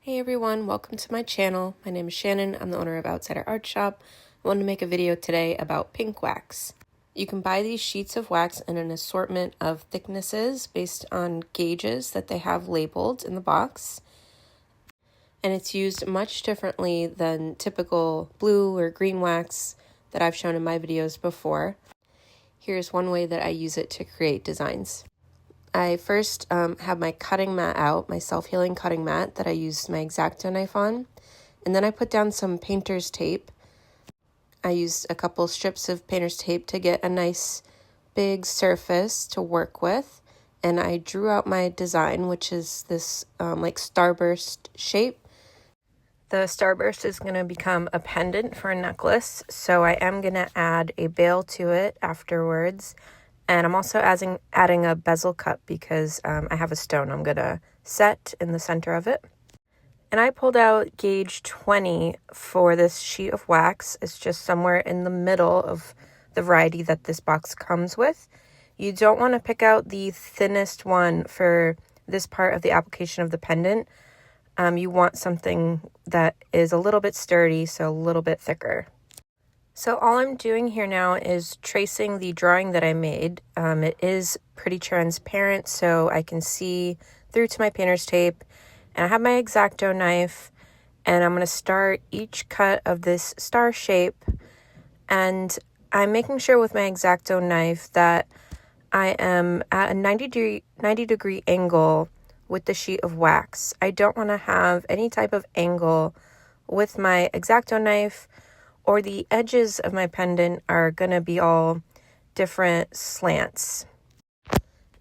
Hey everyone, welcome to my channel. My name is Shannon. I'm the owner of Outsider Art Shop. I wanted to make a video today about pink wax. You can buy these sheets of wax in an assortment of thicknesses based on gauges that they have labeled in the box. And it's used much differently than typical blue or green wax that I've shown in my videos before. Here's one way that I use it to create designs. I first have my cutting mat out, my self-healing cutting mat that I used my X-Acto knife on. And then I put down some painter's tape. I used a couple strips of painter's tape to get a nice big surface to work with. And I drew out my design, which is this like starburst shape. The starburst is going to become a pendant for a necklace. So I am going to add a bail to it afterwards. And I'm also adding a bezel cup because I have a stone I'm going to set in the center of it. And I pulled out gauge 20 for this sheet of wax. It's just somewhere in the middle of the variety that this box comes with. You don't want to pick out the thinnest one for this part of the application of the pendant. You want something that is a little bit sturdy, so a little bit thicker. So all I'm doing here now is tracing the drawing that I made. It is pretty transparent, so I can see through to my painter's tape. And I have my X-Acto knife, and I'm going to start each cut of this star shape. And I'm making sure with my X-Acto knife that I am at a 90 degree angle with the sheet of wax. I don't want to have any type of angle with my X-Acto knife, or the edges of my pendant are going to be all different slants.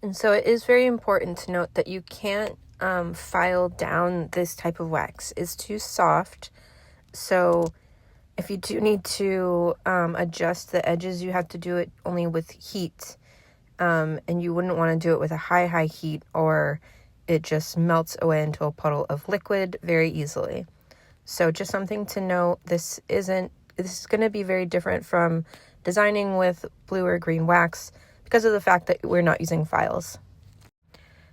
And so it is very important to note that you can't file down this type of wax. It's too soft. So if you do need to adjust the edges, you have to do it only with heat. And you wouldn't want to do it with a high heat, or it just melts away into a puddle of liquid very easily. So just something to note, this is going to be very different from designing with blue or green wax because of the fact that we're not using files.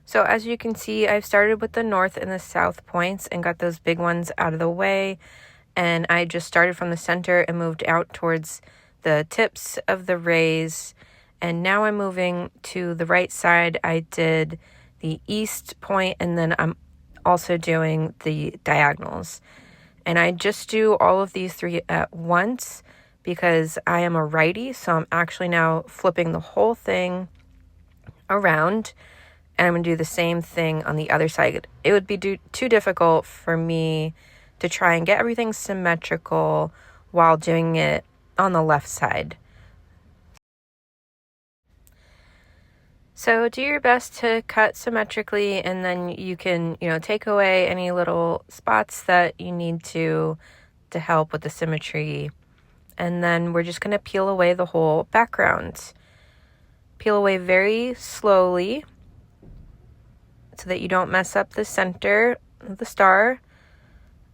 So as you can see, I've started with the north and the south points and got those big ones out of the way. And I just started from the center and moved out towards the tips of the rays. And now I'm moving to the right side. I did the east point, and then I'm also doing the diagonals. And I just do all of these three at once because I am a righty, so I'm actually now flipping the whole thing around, and I'm going to do the same thing on the other side. It would be too difficult for me to try and get everything symmetrical while doing it on the left side. So do your best to cut symmetrically, and then you can, take away any little spots that you need to help with the symmetry. And then we're just going to peel away the whole background. Peel away very slowly so that you don't mess up the center of the star.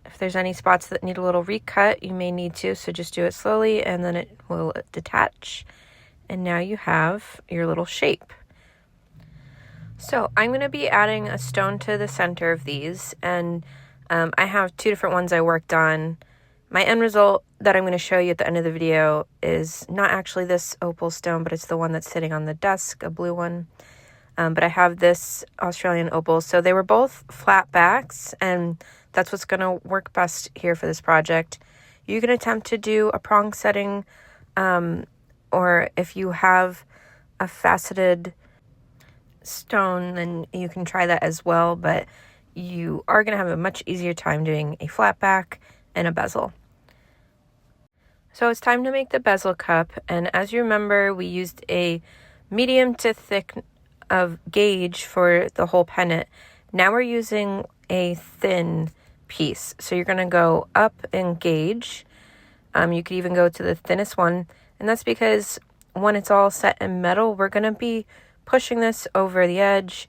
If there's any spots that need a little recut, you may need to, so just do it slowly and then it will detach. And now you have your little shape. So I'm going to be adding a stone to the center of these, and I have two different ones I worked on. My end result that I'm going to show you at the end of the video is not actually this opal stone, but it's the one that's sitting on the desk, a blue one. But I have this Australian opal. So they were both flat backs, and that's what's going to work best here for this project. You can attempt to do a prong setting, or if you have a faceted stone, then you can try that as well, but you are going to have a much easier time doing a flat back and a bezel. So it's time to make the bezel cup, and as you remember, we used a medium to thick of gauge for the whole pendant. Now we're using a thin piece, so you're going to go up in gauge. You could even go to the thinnest one, and that's because when it's all set in metal, we're going to be pushing this over the edge,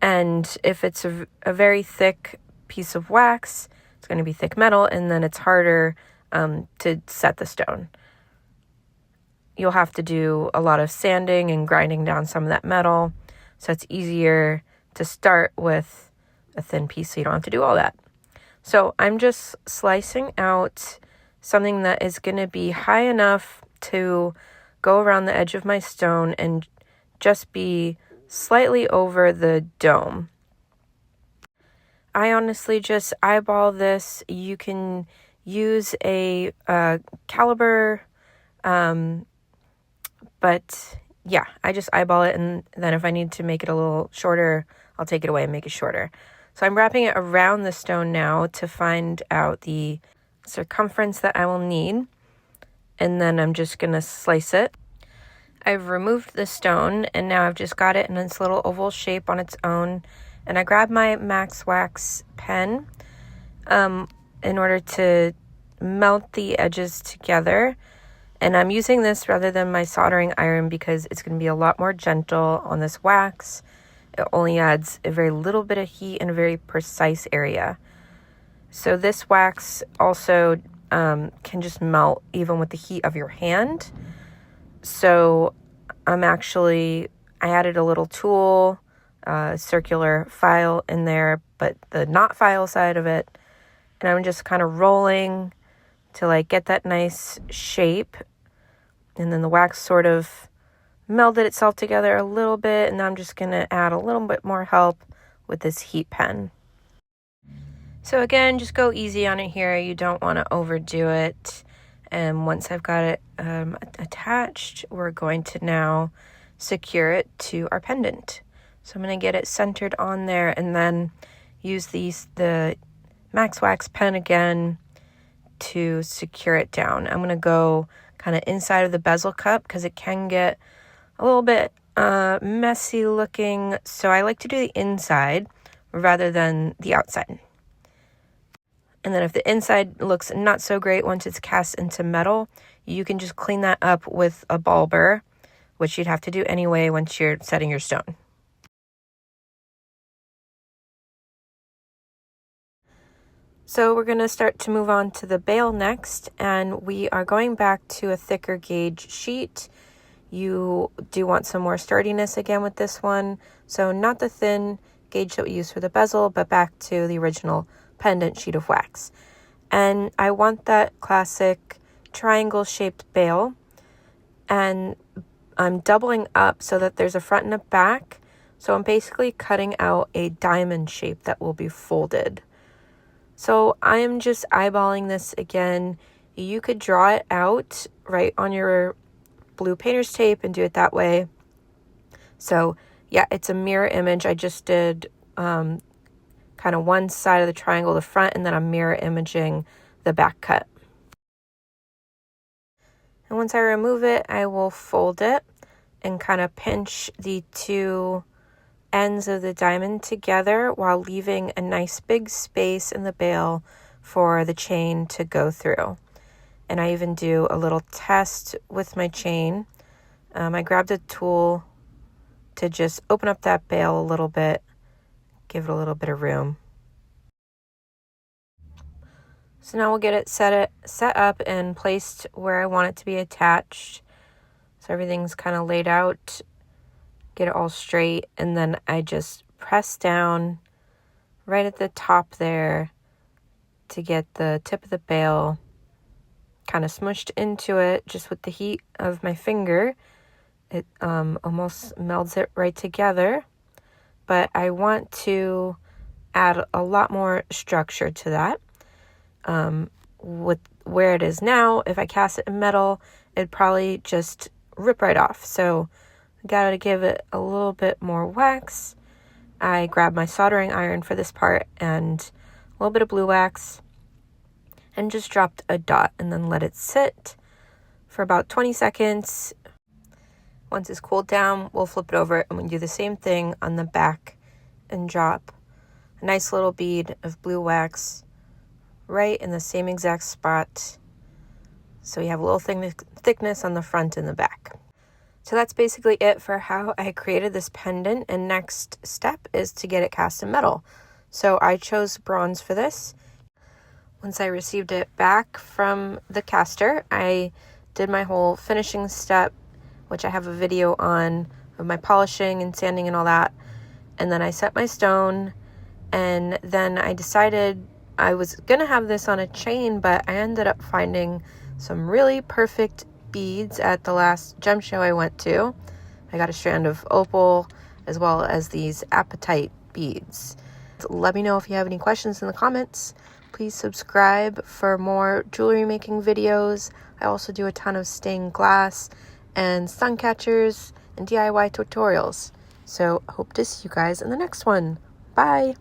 and if it's a very thick piece of wax, it's going to be thick metal, and then it's harder to set the stone. You'll have to do a lot of sanding and grinding down some of that metal, so it's easier to start with a thin piece so you don't have to do all that. So I'm just slicing out something that is going to be high enough to go around the edge of my stone and just be slightly over the dome. I honestly just eyeball this. You can use a caliber, but yeah, I just eyeball it, and then if I need to make it a little shorter, I'll take it away and make it shorter. So I'm wrapping it around the stone now to find out the circumference that I will need, and then I'm just going to slice it. I've removed the stone, and now I've just got it in its little oval shape on its own, and I grabbed my Max Wax pen in order to melt the edges together. And I'm using this rather than my soldering iron because it's going to be a lot more gentle on this wax. It only adds a very little bit of heat in a very precise area. So this wax also can just melt even with the heat of your hand. So I added a little tool, circular file in there, but the not file side of it. And I'm just kind of rolling to like get that nice shape. And then the wax sort of melded itself together a little bit. And I'm just going to add a little bit more help with this heat pen. So again, just go easy on it here. You don't want to overdo it. And once I've got it attached, we're going to now secure it to our pendant. So I'm going to get it centered on there and then use the Max Wax pen again to secure it down. I'm going to go kind of inside of the bezel cup because it can get a little bit messy looking. So I like to do the inside rather than the outside. And then if the inside looks not so great once it's cast into metal, you can just clean that up with a ball burr, which you'd have to do anyway once you're setting your stone. So we're going to start to move on to the bail next, and we are going back to a thicker gauge sheet. You do want some more sturdiness again with this one, so not the thin gauge that we used for the bezel, but back to the original pendant sheet of wax. And I want that classic triangle shaped bail, and I'm doubling up so that there's a front and a back. So I'm basically cutting out a diamond shape that will be folded. So I am just eyeballing this again. You could draw it out right on your blue painter's tape and do it that way. So yeah, it's a mirror image. I just did kind of one side of the triangle, the front, and then I'm mirror imaging the back cut. And once I remove it, I will fold it and kind of pinch the two ends of the diamond together while leaving a nice big space in the bail for the chain to go through. And I even do a little test with my chain. I grabbed a tool to just open up that bail a little bit, give it a little bit of room. So now we'll get it set up and placed where I want it to be attached. So everything's kind of laid out, get it all straight, and then I just press down right at the top there to get the tip of the bail kind of smushed into it just with the heat of my finger. It almost melds it right together, but I want to add a lot more structure to that. With where it is now, if I cast it in metal, it'd probably just rip right off. So got to give it a little bit more wax. I grabbed my soldering iron for this part and a little bit of blue wax and just dropped a dot and then let it sit for about 20 seconds. Once it's cooled down, we'll flip it over and we'll do the same thing on the back and drop a nice little bead of blue wax right in the same exact spot. So we have a little thickness on the front and the back. So that's basically it for how I created this pendant, and next step is to get it cast in metal. So I chose bronze for this. Once I received it back from the caster, I did my whole finishing step, which I have a video on of my polishing and sanding and all that. And then I set my stone, and then I decided I was gonna have this on a chain, but I ended up finding some really perfect beads at the last gem show I went to. I got a strand of opal as well as these apatite beads. Let me know if you have any questions in the comments. Please subscribe for more jewelry making videos. I also do a ton of stained glass and sun catchers and DIY tutorials. So hope to see you guys in the next one. Bye!